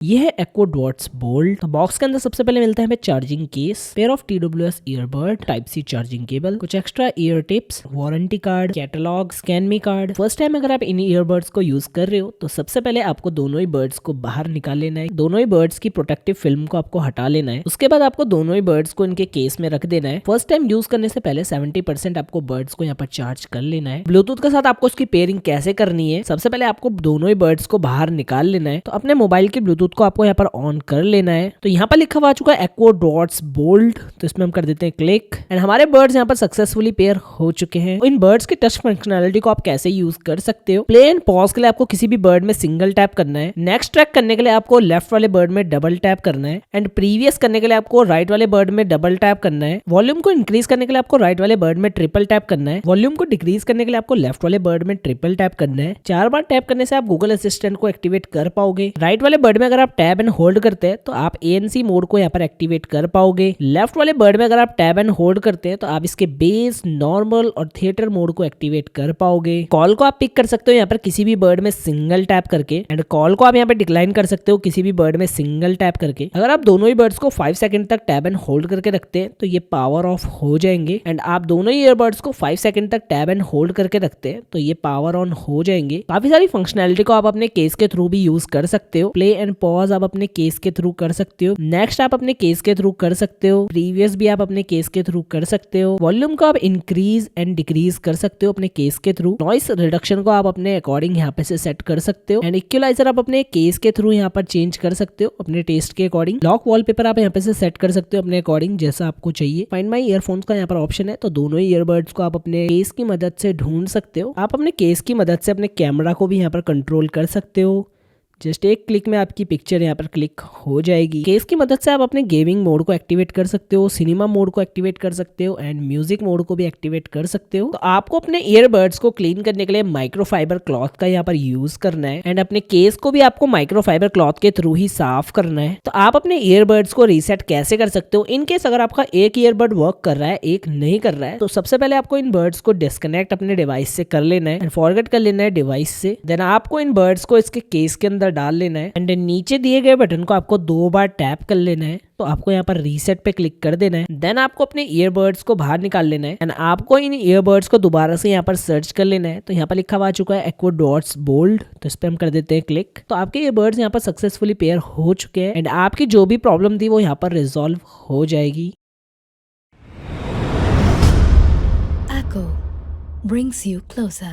ये है Ekko dots Boult. तो बॉक्स के अंदर सबसे पहले मिलता है हमें charging case, pair of TWS earbud, type C charging cable, कुछ extra ear tips, warranty card, catalogue, scan me card. First time अगर आप इन ईयरबड्स को यूज कर रहे हो तो सबसे पहले आपको दोनों ही बर्ड्स को बाहर निकाल लेना है, दोनों ही बर्ड्स की प्रोटेक्टिव फिल्म को आपको हटा लेना है। उसके बाद आपको दोनों ही बर्ड्स को इनके केस में रख देना है। फर्स्ट टाइम यूज करने से पहले 70% आपको बर्ड्स को यहाँ पर चार्ज कर लेना है। ब्लूटूथ के साथ आपको उसकी पेयरिंग कैसे करनी है, सबसे पहले आपको दोनों ही बर्ड्स को बाहर निकाल लेना है। तो अपने मोबाइल के ब्लूटूथ को आपको यहाँ पर ऑन कर लेना है। तो यहाँ पर लिखा हुआ आ चुका है एक्को डॉट्स बोल्ट, तो इसमें हम कर देते हैं क्लिक एंड हमारे बर्ड्स यहाँ पर सक्सेसफुली पेयर हो चुके हैं। इन बर्ड्स की टच फंक्शनैलिटी को आप कैसे यूज कर सकते हो, प्ले एंड पॉज के लिए आपको किसी भी बर्ड में सिंगल टैप करना है, नेक्स्ट ट्रैक करने के लिए आपको लेफ्ट वाले बर्ड में डबल टैप करना है एंड प्रीवियस करने के लिए आपको राइट वाले बर्ड में डबल टैप करना है, वॉल्यूम को इंक्रीज करने के लिए आपको राइट वाले बर्ड में ट्रिपल टैप करना है, वॉल्यूम को डिक्रीज करने के लिए आपको लेफ्ट वाले बर्ड में ट्रिपल टैप करना है। 4 बार टैप करने से आप गूगल असिस्टेंट को एक्टिवेट कर पाओगे। राइट वाले बर्ड में अगर आप टैप एंड होल्ड करते हैं तो आप ANC मोड को यहाँ पर एक्टिवेट कर पाओगे। लेफ्ट वाले बर्ड में अगर आप टैप एंड होल्ड करते हैं तो आप इसके बेस, नॉर्मल और थिएटर मोड को एक्टिवेट कर पाओगे। कॉल को आप पिक कर सकते हो यहाँ पर किसी भी बर्ड में सिंगल टैप करके एंड कॉल को आप यहाँ पर डिक्लाइन कर सकते हो किसी भी बर्ड में सिंगल टैप करके। अगर आप दोनों ही बर्ड्स को 5 सेकंड तक टैप एंड होल्ड करके रखते हैं तो ये पावर ऑफ हो जाएंगे एंड आप दोनों ही ईयरबड्स को 5 सेकंड तक टैप एंड होल्ड करके रखते हैं तो ये पावर ऑन हो जाएंगे। काफी सारी फंक्शनैलिटी को आप अपने केस के थ्रू भी यूज कर सकते हो। प्ले एंड पॉज आप अपने केस के थ्रू कर सकते हो, नेक्स्ट आप अपने केस के थ्रू कर सकते हो, प्रीवियस भी आप अपने केस के थ्रू कर सकते हो, वॉल्यूम को आप इंक्रीज एंड डिक्रीज कर सकते हो अपने केस के थ्रू, नॉइस रिडक्शन को आप अपने अकॉर्डिंग यहाँ पे से सेट कर सकते हो एंड इक्वलाइजर आप अपने केस के थ्रू यहाँ पर चेंज कर सकते हो अपने टेस्ट के अकॉर्डिंग। लॉक वॉलपेपर आप यहाँ पे से सेट कर सकते हो अपने अकॉर्डिंग जैसा आपको चाहिए। फाइंड माई ईयरफोन्स का यहाँ पर ऑप्शन है, तो दोनों ही ईयरबड्स को आप अपने केस की मदद से ढूंढ सकते हो। आप अपने केस की मदद से अपने कैमरा को भी यहाँ पर कंट्रोल कर सकते हो। जस्ट एक क्लिक में आपकी पिक्चर यहाँ पर क्लिक हो जाएगी। केस की मदद से आप अपने गेमिंग मोड को एक्टिवेट कर सकते हो, सिनेमा मोड को एक्टिवेट कर सकते हो एंड म्यूजिक मोड को भी एक्टिवेट कर सकते हो। तो आपको अपने ईयरबड्स को क्लीन करने के लिए माइक्रोफाइबर क्लॉथ का यहाँ पर यूज करना है एंड अपने केस को भी आपको माइक्रोफाइबर क्लॉथ के थ्रू ही साफ करना है। तो आप अपने ईयरबड्स को रीसेट कैसे कर सकते हो, इन केस अगर आपका एक ईयरबड वर्क कर रहा है एक नहीं कर रहा है तो सबसे पहले आपको इन बर्ड्स को डिस्कनेक्ट अपने डिवाइस से कर लेना है एंड फॉरगेट कर लेना है डिवाइस से। देन आपको इन बर्ड्स को इसके केस के अंदर डाल लेना है एंड नीचे दिए गए बटन को आपको 2 बार टैप कर लेना है। तो आपको यहाँ पर रीसेट पे क्लिक कर देना है। देन आपको अपने ईयरबड्स को बाहर निकाल लेना है एंड आपको इन ईयरबड्स को दोबारा से यहाँ पर सर्च कर लेना है। तो यहाँ पर लिखा हुआ आ चुका है एक्को डॉट्स बोल्ट, तो इस पे हम कर देते हैं क्लिक। तो आपके ईयरबड्स यहाँ पर सक्सेसफुली पेयर हो चुके हैं एंड आपकी जो भी प्रॉब्लम थी वो यहाँ पर रिजॉल्व हो जाएगी। Echo brings you closer.